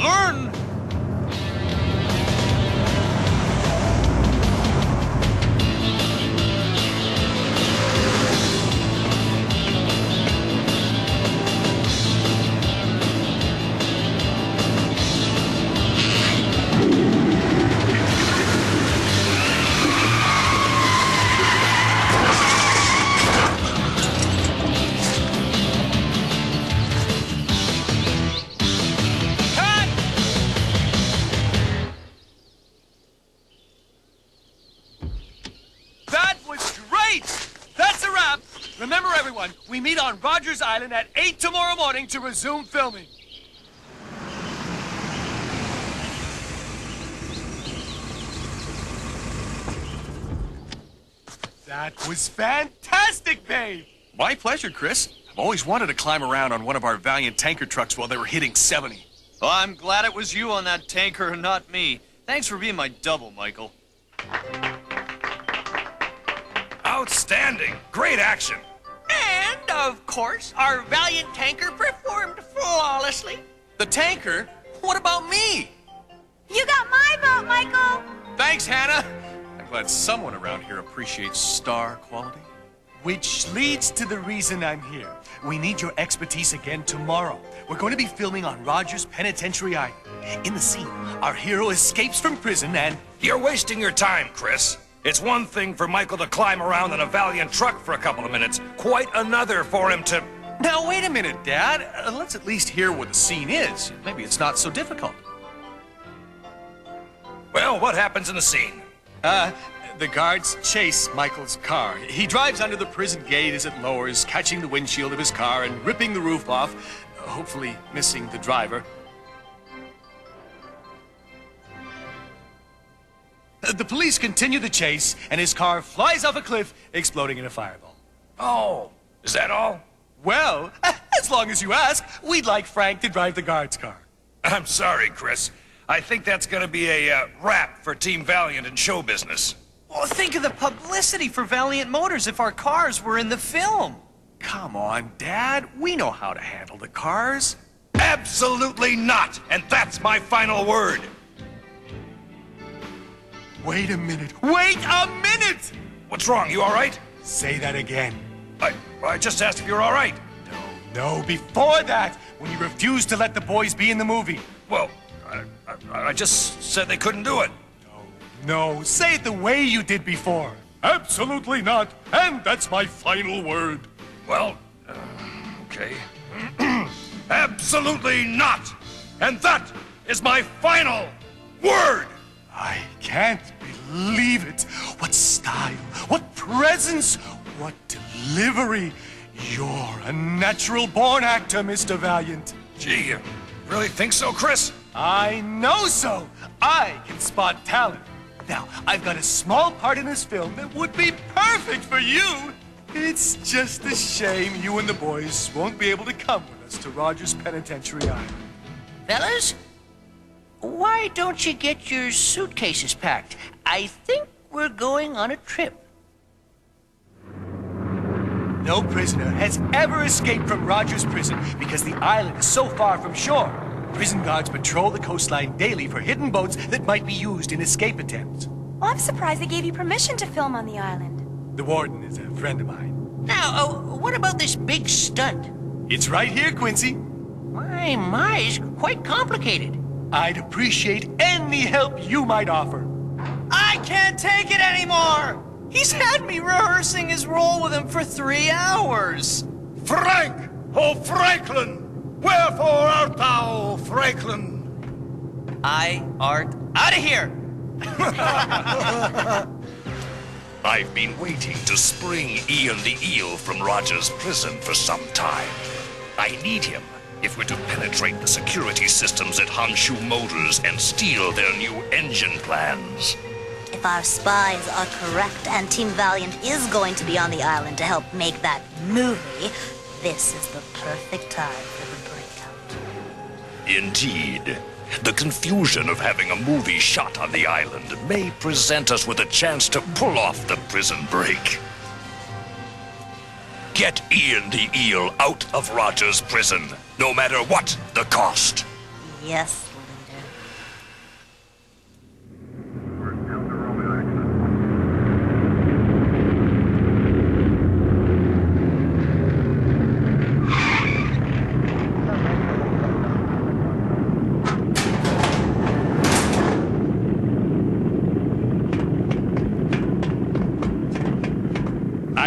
learn. Remember, everyone, we meet on Rogers Island at 8 tomorrow morning to resume filming. That was fantastic, babe! My pleasure, Chris. I've always wanted to climb around on one of our Valiant tanker trucks while they were hitting 70. Well, I'm glad it was you on that tanker and not me. Thanks for being my double, Michael. Outstanding! Great action! And, of course, our Valiant tanker performed flawlessly. The tanker? What about me? You got my vote, Michael! Thanks, Hannah. I'm glad someone around here appreciates star quality. Which leads to the reason I'm here. We need your expertise again tomorrow. We're going to be filming on Rogers Penitentiary Island. In the scene, our hero escapes from prison and... You're wasting your time, Chris. It's one thing for Michael to climb around in a Valiant truck for a couple of minutes. Quite another for him to... Now, wait a minute, Dad. Let's at least hear what the scene is. Maybe it's not so difficult. Well, what happens in the scene? The guards chase Michael's car. He drives under the prison gate as it lowers, catching the windshield of his car and ripping the roof off, hopefully missing the driver. The police continue the chase, and his car flies off a cliff, exploding in a fireball. Oh, is that all? Well, as long as you ask, we'd like Frank to drive the guard's car. I'm sorry, Chris. I think that's gonna be a wrap for Team Valiant in show business. Well, think of the publicity for Valiant Motors if our cars were in the film. Come on, Dad. We know how to handle the cars. Absolutely not! And that's my final word! Wait a minute. Wait a minute! What's wrong? You all right? Say that again. I just asked if you're all right. No, before that, when you refused to let the boys be in the movie. Well, I just said they couldn't do it. No, say it the way you did before. Absolutely not. And that's my final word. Well, okay. Absolutely not! And that is my final word! I can't believe it. What style, what presence, what delivery. You're a natural-born actor, Mr. Valiant. Gee, you really think so, Chris? I know so. I can spot talent. Now, I've got a small part in this film that would be perfect for you. It's just a shame you and the boys won't be able to come with us to Rogers Penitentiary Island. Fellas, why don't you get your suitcases packed? I think we're going on a trip. No prisoner has ever escaped from Rogers Prison because the island is so far from shore. Prison guards patrol the coastline daily for hidden boats that might be used in escape attempts. Well, I'm surprised they gave you permission to film on the island. The warden is a friend of mine. Now, what about this big stunt? It's right here, Quincy. My, it's quite complicated. I'd appreciate any help you might offer. I can't take it anymore! He's had me rehearsing his role with him for 3 hours. Frank, oh Franklin! Wherefore art thou, Franklin? I art out of here! I've been waiting to spring Ian the Eel from Rogers Prison for some time. I need him if we're to penetrate the security systems at Honshu Motors and steal their new engine plans. If our spies are correct and Team Valiant is going to be on the island to help make that movie, this is the perfect time for the breakout. Indeed. The confusion of having a movie shot on the island may present us with a chance to pull off the prison break. Get Ian the Eel out of Rogers Prison, no matter what the cost. Yes,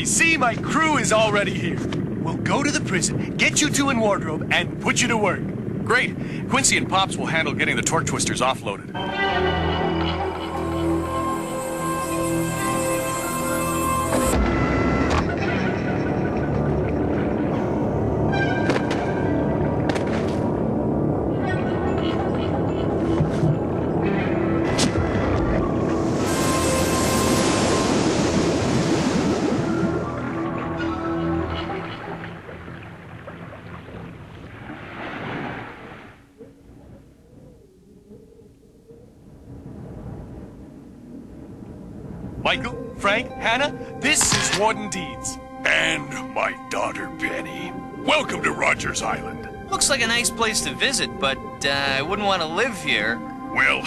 I see my crew is already here. We'll go to the prison, get you two in wardrobe, and put you to work. Great. Quincy and Pops will handle getting the torque twisters offloaded. Michael, Frank, Hannah, this is Warden Deeds. And my daughter, Penny. Welcome to Rogers Island. Looks like a nice place to visit, but I wouldn't want to live here. Well,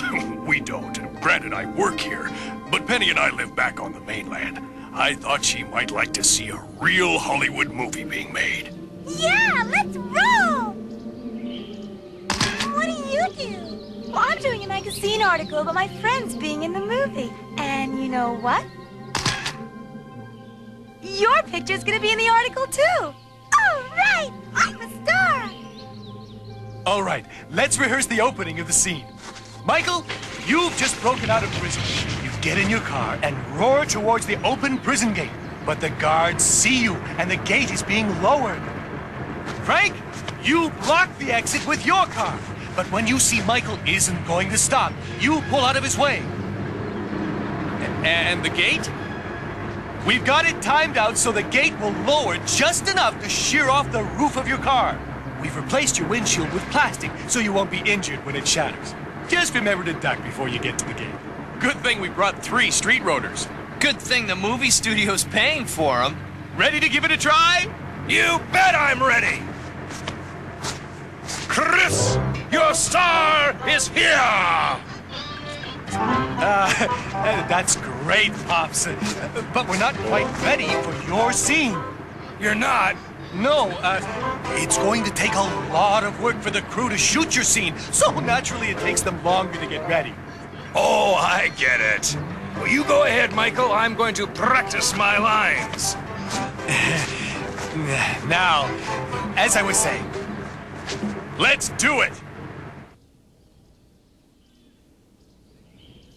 we don't. Granted, I work here, but Penny and I live back on the mainland. I thought she might like to see a real Hollywood movie being made. Yeah, let's roll! What do you do? Well, I'm doing a magazine article about my friends being in the movie. And you know what? Your picture's gonna be in the article, too! Oh, right! I'm a star! All right, let's rehearse the opening of the scene. Michael, you've just broken out of prison. You get in your car and roar towards the open prison gate. But the guards see you, and the gate is being lowered. Frank, you block the exit with your car. But when you see Michael isn't going to stop, you pull out of his way. And the gate? We've got it timed out so the gate will lower just enough to shear off the roof of your car. We've replaced your windshield with plastic so you won't be injured when it shatters. Just remember to duck before you get to the gate. Good thing we brought 3 street rotors. Good thing the movie studio's paying for them. Ready to give it a try? You bet I'm ready! Chris, your star is here! That's great, Pops. But we're not quite ready for your scene. You're not? No, it's going to take a lot of work for the crew to shoot your scene, so naturally it takes them longer to get ready. Oh, I get it. Well, you go ahead, Michael. I'm going to practice my lines. Now, as I was saying, let's do it!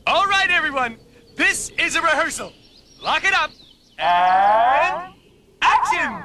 All right, everyone, this is a rehearsal. Lock it up, and action!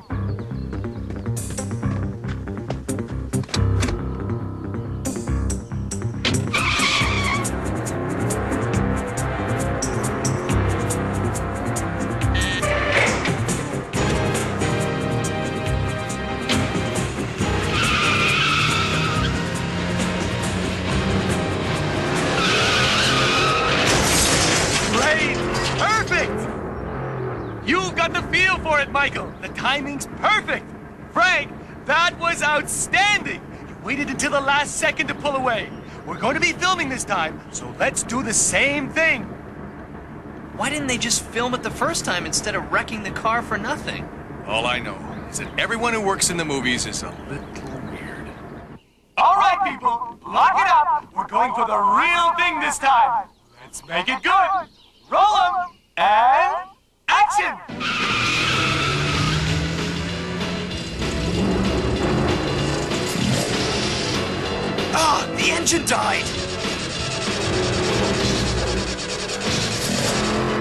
You've got the feel for it, Michael. The timing's perfect. Frank, that was outstanding. You waited until the last second to pull away. We're going to be filming this time, so let's do the same thing. Why didn't they just film it the first time instead of wrecking the car for nothing? All I know is that everyone who works in the movies is a little weird. All right, people, lock it up. We're going for the real thing this time. Let's make it good. Roll 'em, and action! Ah, the engine died!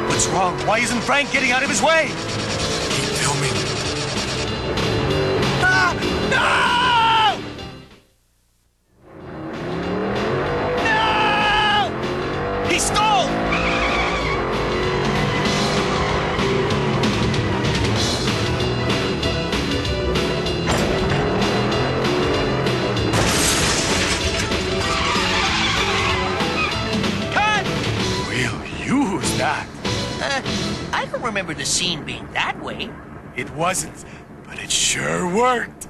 What's wrong? Why isn't Frank getting out of his way? Keep filming. Ah! No! No! He stalled! That. I don't remember the scene being that way. It wasn't, but it sure worked.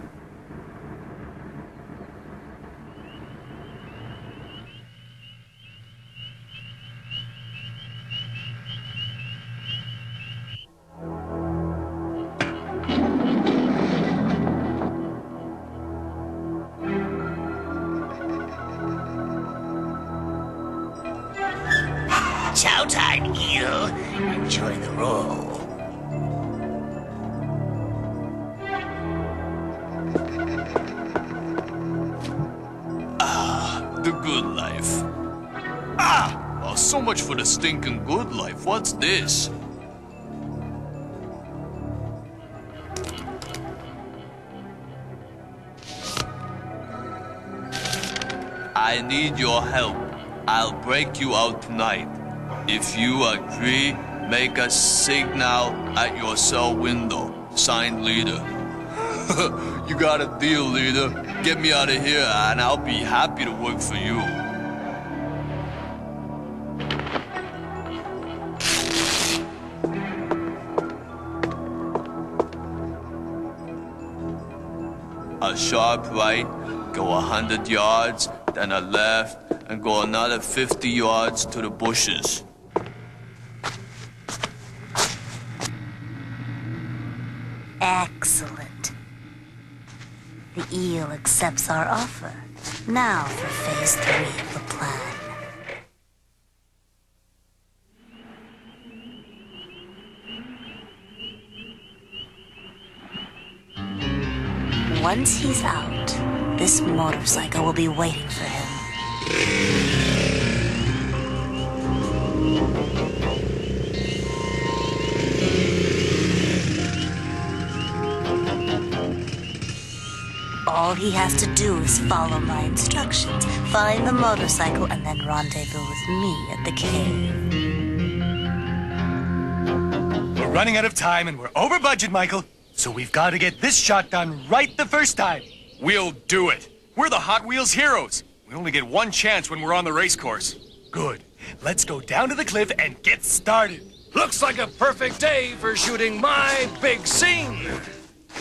Showtime, Eel. Enjoy the role. The good life. Ah! Well, so much for the stinking good life. What's this? I need your help. I'll break you out tonight. If you agree, make a signal at your cell window. Signed, Leader. You got a deal, Leader. Get me out of here, and I'll be happy to work for you. A sharp right, go 100 yards, then a left, and go another 50 yards to the bushes. Excellent. The eel accepts our offer. Now for phase 3 of the plan. Once he's out, this motorcycle will be waiting for him. All he has to do is follow my instructions, find the motorcycle, and then rendezvous with me at the cave. We're running out of time and we're over budget, Michael. So we've got to get this shot done right the first time. We'll do it. We're the Hot Wheels heroes. We only get one chance when we're on the race course. Good. Let's go down to the cliff and get started. Looks like a perfect day for shooting my big scene.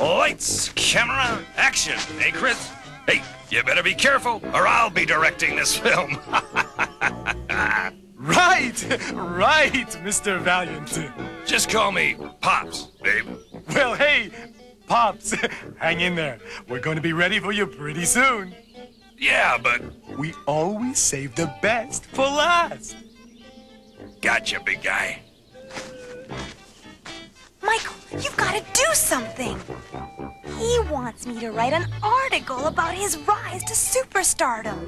Lights, camera, action. Hey, Chris? Hey, you better be careful, or I'll be directing this film. Right, Mr. Valiant. Just call me Pops, babe. Well, hey, Pops, hang in there. We're going to be ready for you pretty soon. Yeah, but We always save the best for last. gotcha, big guy. Michael, you've got to do something. He wants me to write an article about his rise to superstardom.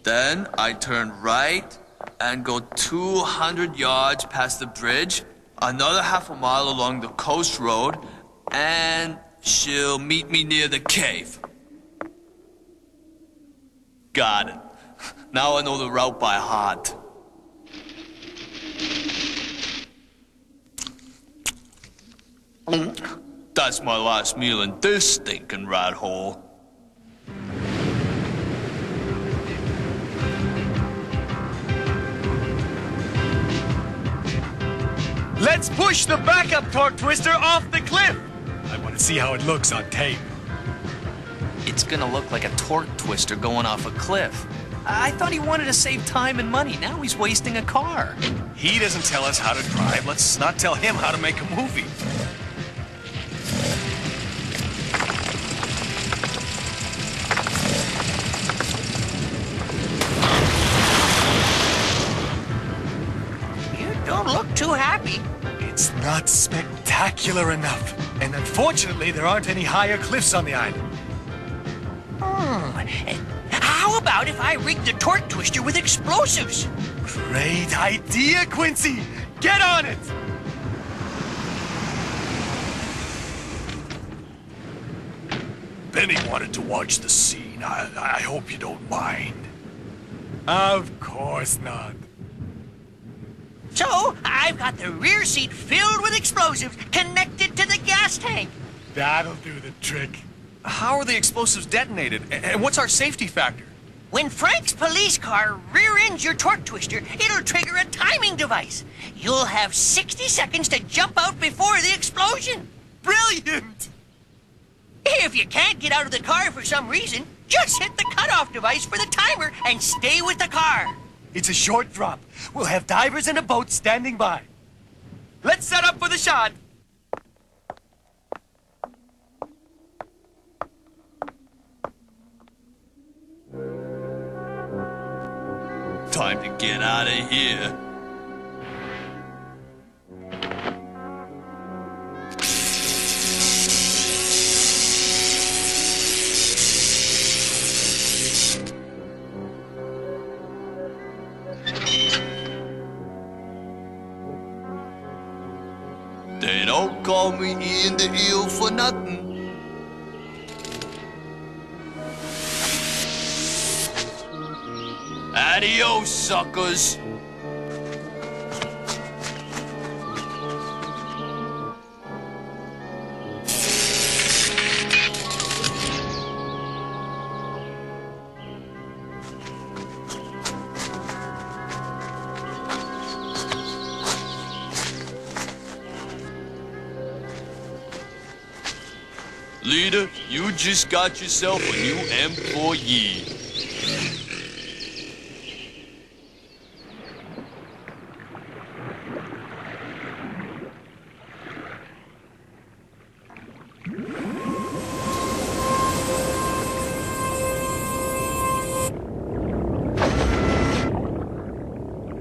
Then I turn right and go 200 yards past the bridge, another half a mile along the coast road, and she'll meet me near the cave. Got it. Now I know the route by heart. That's my last meal in this stinking rat hole. Let's push the backup torque twister off the cliff. I want to see how it looks on tape. It's gonna look like a torque twister going off a cliff. I thought he wanted to save time and money. Now he's wasting a car. He doesn't tell us how to drive. Let's not tell him how to make a movie. You don't look too happy. It's not spectacular enough. And unfortunately, there aren't any higher cliffs on the island. How about if I rig the torque twister with explosives? Great idea, Quincy. Get on it. Benny wanted to watch the scene. I hope you don't mind. Of course not. So, I've got the rear seat filled with explosives connected to the gas tank. That'll do the trick. How are the explosives detonated? And what's our safety factor? When Frank's police car rear-ends your torque twister, it'll trigger a timing device. You'll have 60 seconds to jump out before the explosion. Brilliant! If you can't get out of the car for some reason, just hit the cutoff device for the timer and stay with the car. It's a short drop. We'll have divers and a boat standing by. Let's set up for the shot. Time to get out of here. call me Ian the Eel for nothing. Adios, suckers. Leader, you just got yourself a new employee.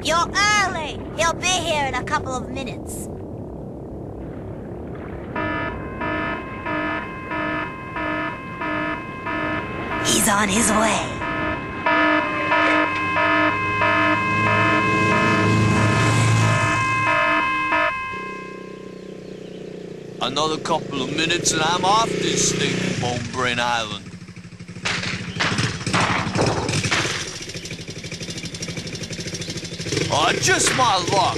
You're early. He'll be here in a couple of minutes. He's on his way. Another couple of minutes and I'm off this stinking Bone Brain Island. Oh, just my luck.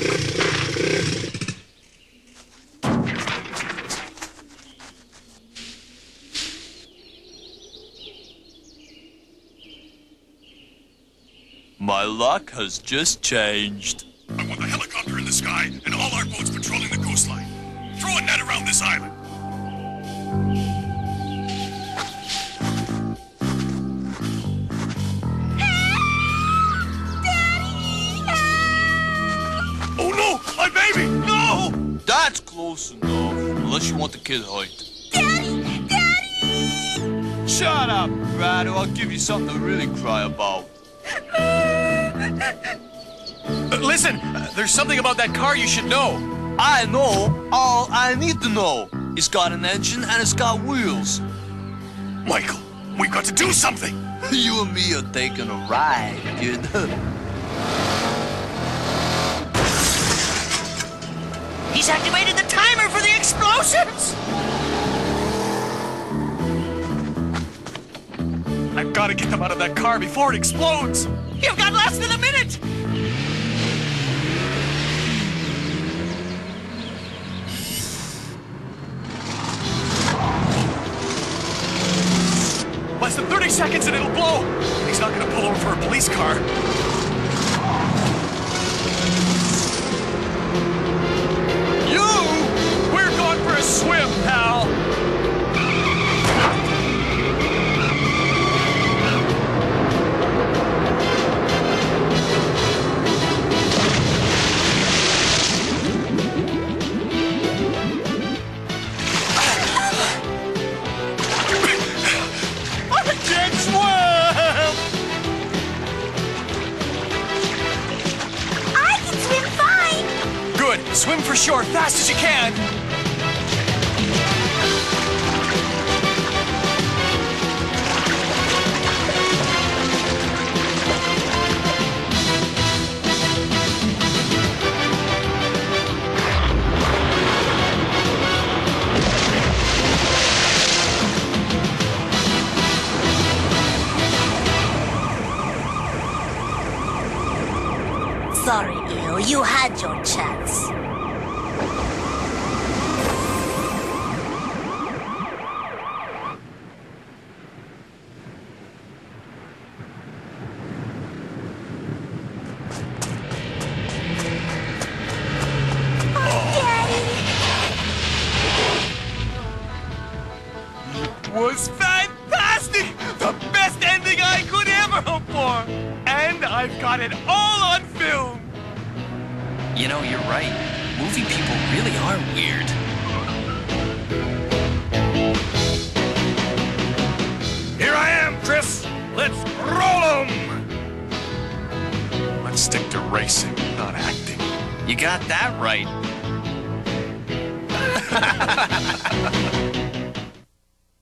My luck has just changed. I want a helicopter in the sky and all our boats patrolling the coastline. Throw a net around this island. Oh no! My baby! No! That's close enough, unless you want the kid hurt. Daddy! Daddy! Shut up, Brad, or I'll give you something to really cry about. Listen, there's something about that car you should know. I know all I need to know. It's got an engine and it's got wheels. Michael, we've got to do something. You and me are taking a ride, kid. He's activated the timer for the explosives! I've got to get them out of that car before it explodes. You've got less than a minute! Less than 30 seconds and it'll blow. He's not going to pull over for a police car. We're going for a swim, pal. I can't swim! I can swim fine! Good. Swim for shore, fast as you can. Sorry, Eel, you had your chance. Was fantastic! The best ending I could ever hope for! And I've got it all on film! You know, you're right. Movie people really are weird. Here I am, Chris. Let's roll 'em. Let's stick to racing, not acting. You got that right.